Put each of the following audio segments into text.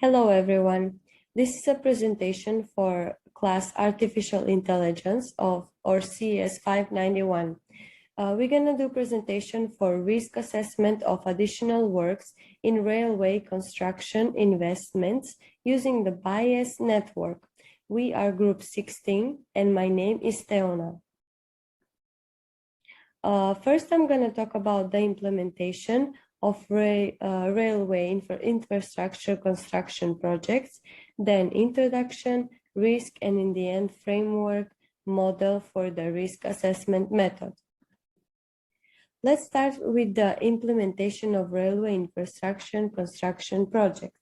Hello, everyone. This is a presentation for class Artificial Intelligence or CS 591. We're going to do presentation for risk assessment of additional works in railway construction investments using the Bayes network. We are group 16 and my name is Teona. First, I'm going to talk about the implementation of railway infrastructure construction projects, then introduction, risk, and in the end, framework model for the risk assessment method. Let's start with the implementation of railway infrastructure construction projects.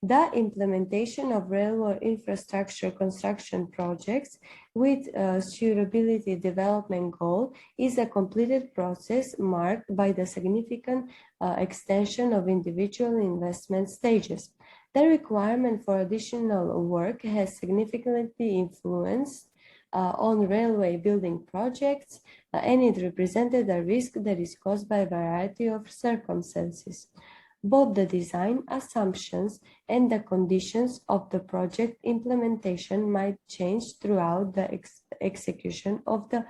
The implementation of railway infrastructure construction projects with a suitability development goal is a completed process marked by the significant extension of individual investment stages. The requirement for additional work has significantly influenced on railway building projects, and it represented a risk that is caused by a variety of circumstances. Both the design assumptions and the conditions of the project implementation might change throughout the execution of the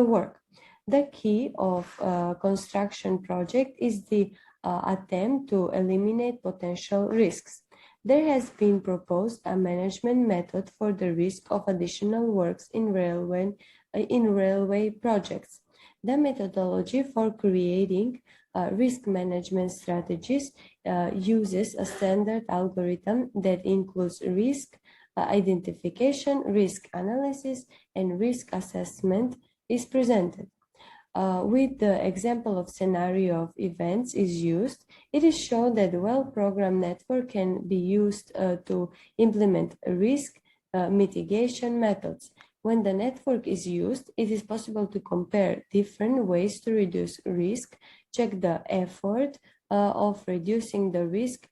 work. The key of construction project is the attempt to eliminate potential risks. There has been proposed a management method for the risk of additional works in railway projects. The methodology for creating risk management strategies uses a standard algorithm that includes risk identification, risk analysis, and risk assessment is presented. With the example of scenario of events is used, it is shown that a well-programmed network can be used to implement risk mitigation methods. When the network is used, it is possible to compare different ways to reduce risk, check the effort of reducing the risk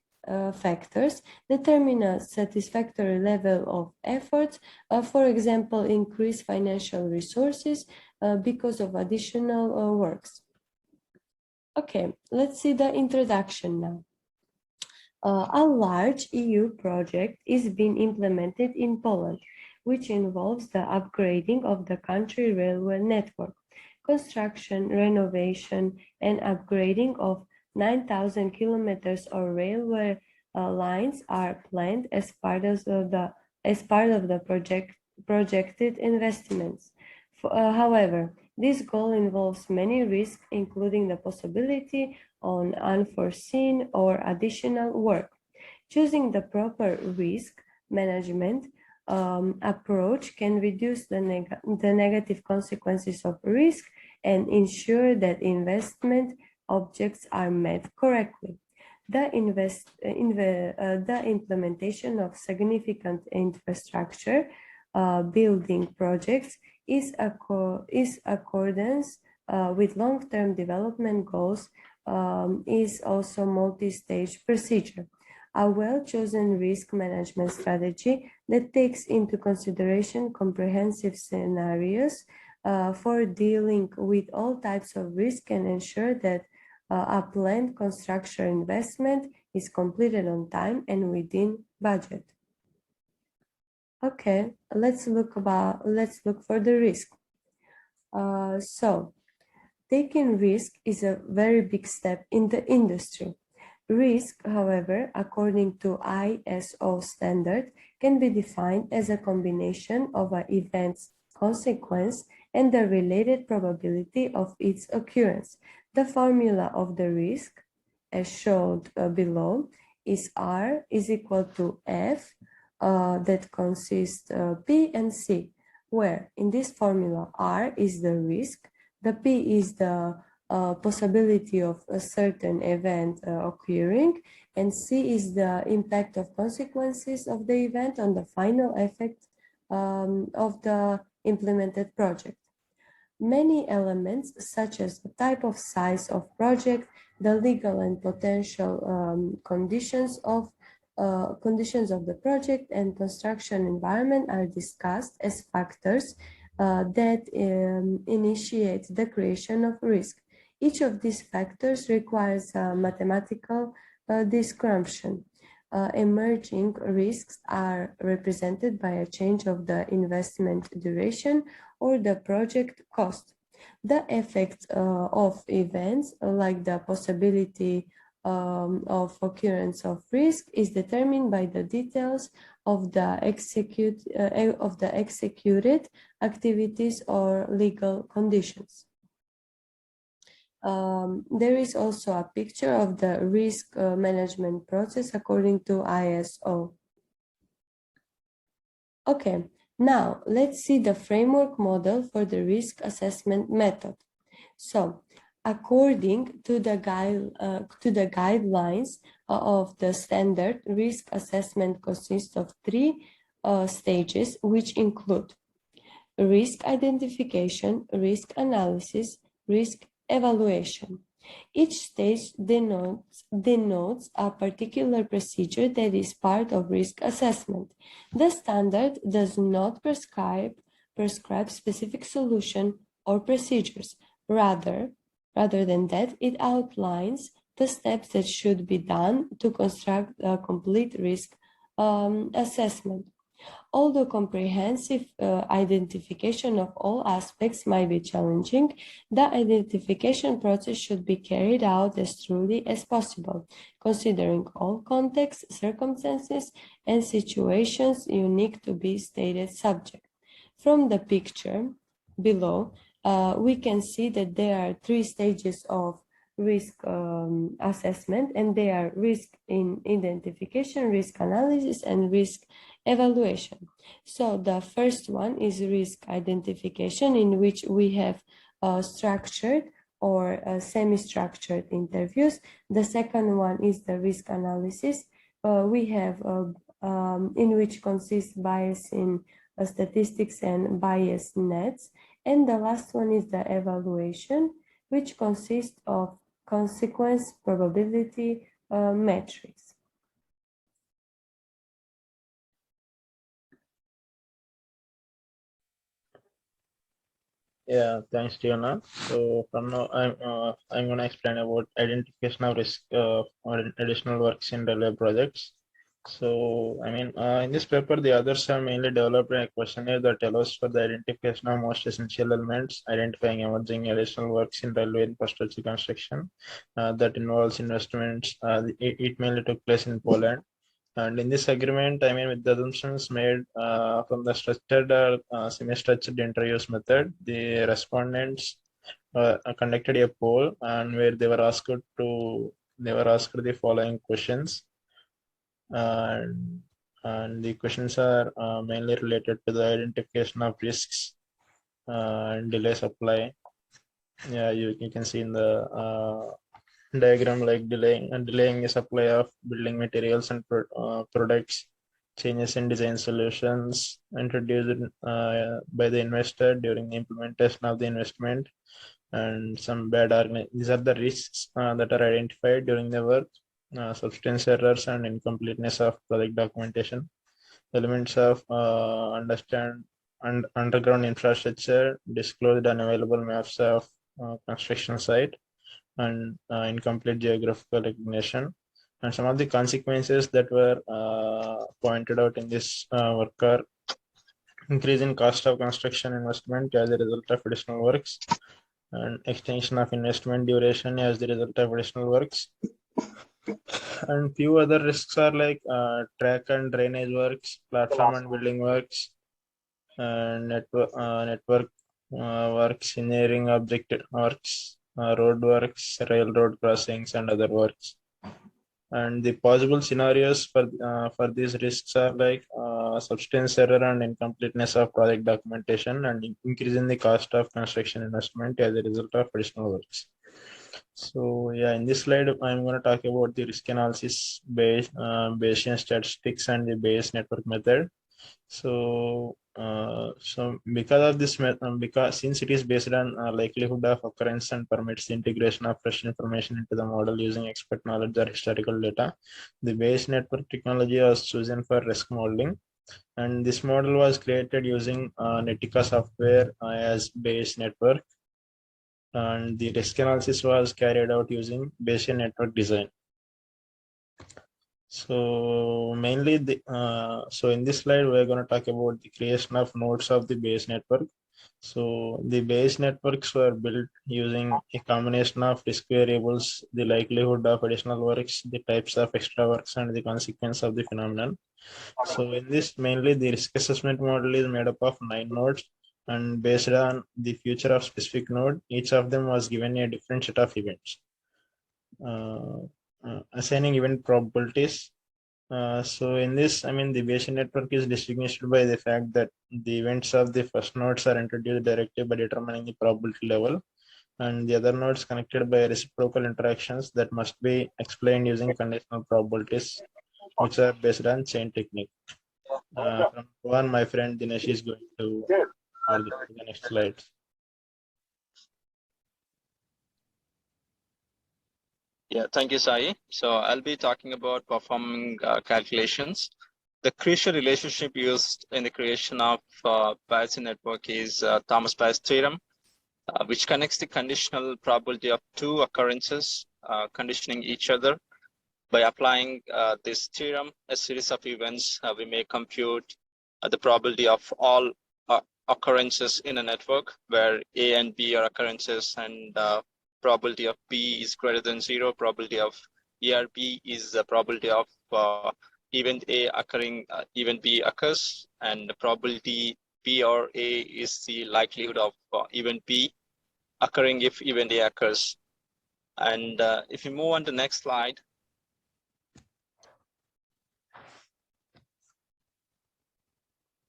factors, determine a satisfactory level of efforts, for example, increase financial resources because of additional works. Okay, let's see the introduction now. A large EU project is being implemented in Poland, which involves the upgrading of the country railway network. Construction, renovation, and upgrading of 9,000 kilometers of railway lines are planned as part of the projected investments. However, this goal involves many risks, including the possibility of unforeseen or additional work. Choosing the proper risk management approach can reduce the negative consequences of risk and ensure that investment objects are met correctly. The implementation of significant infrastructure building projects is accordance with long-term development goals is also multi-stage procedure. A well-chosen risk management strategy that takes into consideration comprehensive scenarios for dealing with all types of risk and ensure that a planned construction investment is completed on time and within budget. Okay, let's look for the risk. So, taking risk is a very big step in the industry. Risk, however, according to ISO standard, can be defined as a combination of an event's consequence and the related probability of its occurrence. The formula of the risk, as shown below, is R is equal to F that consists P and C, where in this formula R is the risk, the P is the possibility of a certain event occurring, and C is the impact of consequences of the event on the final effect of the implemented project. Many elements, such as the type of size of project, the legal and potential conditions of the project and construction environment are discussed as factors that initiate the creation of risk. Each of these factors requires a mathematical description. emerging risks are represented by a change of the investment duration or the project cost. The effects of events, like the possibility of occurrence of risk, is determined by the details of the executed activities or legal conditions. There is also a picture of the risk management process according to ISO. Okay, now let's see the framework model for the risk assessment method. So, according to the guidelines of the standard, risk assessment consists of three stages, which include risk identification, risk analysis, risk evaluation. Each stage denotes a particular procedure that is part of risk assessment. The standard does not prescribe specific solution or procedures. Rather than that, it outlines the steps that should be done to construct a complete risk assessment. Although comprehensive identification of all aspects might be challenging, the identification process should be carried out as truly as possible, considering all contexts, circumstances, and situations unique to the stated subject. From the picture below, we can see that there are three stages of risk assessment, and they are risk in identification, risk analysis, and risk evaluation. So the first one is risk identification, in which we have structured or semi-structured interviews. The second one is the risk analysis. We have in which consists bias in statistics and bias nets. And the last one is the evaluation, which consists of consequence probability metrics. Yeah, thanks, Diana. So from now, I'm going to explain about identification of risk or additional works in railway projects. So, in this paper, the authors have mainly developed a questionnaire that allows for the identification of most essential elements, identifying emerging additional works in railway infrastructure construction that involves investments. It mainly took place in Poland. And in this agreement, with the assumptions made from the structured or semi-structured interviews method, the respondents conducted a poll, and where they were asked the following questions. And the questions are mainly related to the identification of risks and delay supply. Yeah, you can see in the diagram, like delaying the supply of building materials and products, changes in design solutions introduced by the investor during the implementation of the investment, and some bad these are the risks that are identified during the work. Substance errors and incompleteness of project documentation, elements of underground infrastructure, disclosed unavailable maps of construction site, and incomplete geographical recognition. And some of the consequences that were pointed out in this work are increase in cost of construction investment as a result of additional works, and extension of investment duration as the result of additional works. And few other risks are like track and drainage works, platform and building works, and network works, engineering object works, road works, railroad crossings, and other works. And the possible scenarios for these risks are like substance error and incompleteness of project documentation, and increase in the cost of construction investment as a result of additional works. So yeah, in this slide, I'm going to talk about the risk analysis based Bayesian statistics and the Bayes network method. So because of this method, because since it is based on likelihood of occurrence and permits the integration of fresh information into the model using expert knowledge or historical data, the Bayes network technology was chosen for risk modeling. And this model was created using Netica software as Bayes network. And the risk analysis was carried out using Bayesian network design. So mainly so in this slide, we're going to talk about the creation of nodes of the Bayes network. So the Bayes networks were built using a combination of risk variables, the likelihood of additional works, the types of extra works, and the consequence of the phenomenon. So in this, mainly the risk assessment model is made up of 9 nodes, and based on the future of specific node, each of them was given a different set of events. Assigning event probabilities. So in this, I mean, the Bayesian network is distinguished by the fact that the events of the first nodes are introduced directly by determining the probability level, and the other nodes connected by reciprocal interactions that must be explained using conditional probabilities, which are based on chain technique. From one, my friend Dinesh is going to forward to the next slide. Yeah, thank you, Sai. So I'll be talking about performing calculations. The crucial relationship used in the creation of Bayesian network is Thomas Bayes theorem, which connects the conditional probability of two occurrences conditioning each other. By applying this theorem, a series of events, we may compute the probability of all occurrences in a network where A and B are occurrences, and probability of B is greater than 0. Probability of ERB is the probability of event A occurring, event B occurs, and the probability B or A is the likelihood of event B occurring if event A occurs. And if you move on to the next slide,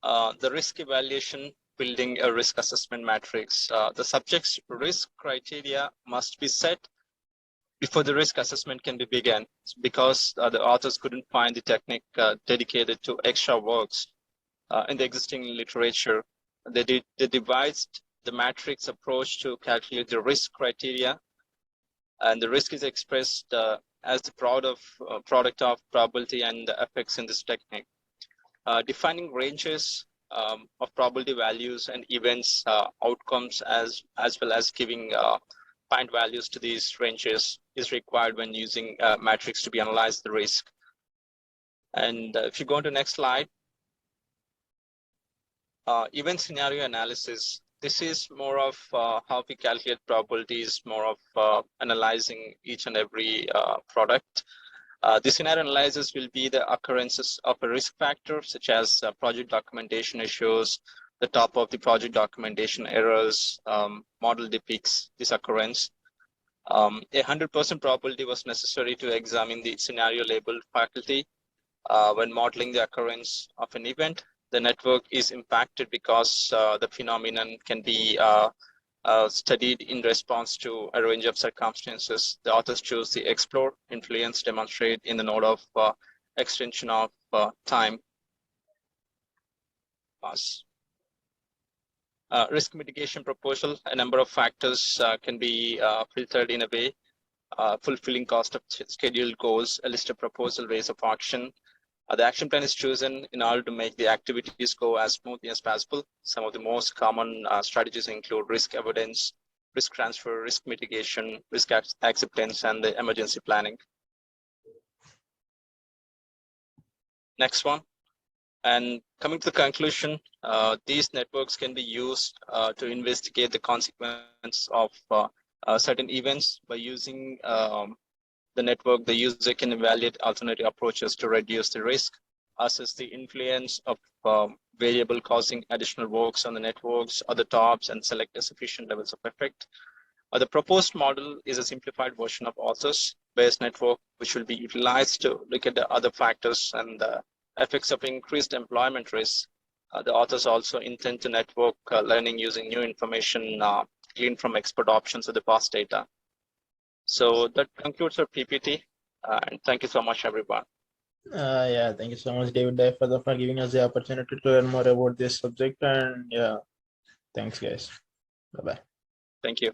the risk evaluation, building a risk assessment matrix. The subject's risk criteria must be set before the risk assessment can be begun, because the authors couldn't find the technique dedicated to extra works in the existing literature. They devised the matrix approach to calculate the risk criteria, and the risk is expressed as the product of probability and the effects in this technique. Defining ranges of probability values and events outcomes, as well as giving point values to these ranges, is required when using matrix to be analyzed the risk. And if you go to the next slide, event scenario analysis. This is more of how we calculate probabilities, more of analyzing each and every product. The scenario analysis will be the occurrences of a risk factor, such as project documentation issues, the top of the project documentation errors, model depicts this occurrence. 100% probability was necessary to examine the scenario labeled faculty. When modeling the occurrence of an event, the network is impacted because the phenomenon can be studied in response to a range of circumstances. The authors choose the explore, influence, demonstrate in the node of extension of time. Risk mitigation proposal. A number of factors can be filtered in a way. Fulfilling cost of scheduled goals, a list of proposal ways of action. The action plan is chosen in order to make the activities go as smoothly as possible. Some of the most common strategies include risk evidence, risk transfer, risk mitigation, risk acceptance, and the emergency planning. Next one. And coming to the conclusion, these networks can be used to investigate the consequence of certain events. By using the network, the user can evaluate alternative approaches to reduce the risk, assess the influence of variable causing additional works on the networks, other tops, and select a sufficient levels of effect. The proposed model is a simplified version of author's Bayes network, which will be utilized to look at the other factors and the effects of increased employment risk. The authors also intend to network learning using new information gleaned from expert options of the past data. So that concludes our PPT, and thank you so much, everyone. Yeah, thank you so much, David, for giving us the opportunity to learn more about this subject. And yeah, thanks, guys. Bye-bye. Thank you.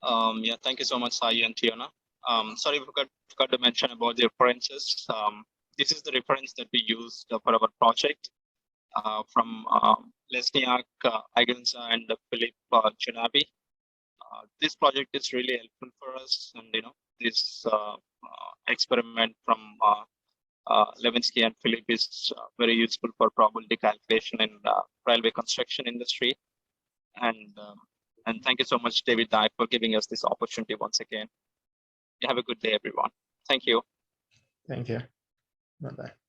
Yeah, thank you so much, Sai and Tiona. Sorry, we forgot to mention about the references. This is the reference that we used for our project from Lesniak, Igenza, and Philip Janabi. this project is really helpful for us, and this experiment from Levinsky and Philip is very useful for probability calculation in railway construction industry. And thank you so much, David Dye, for giving us this opportunity once again. Have a good day, everyone. Thank you. Thank you. Bye-bye.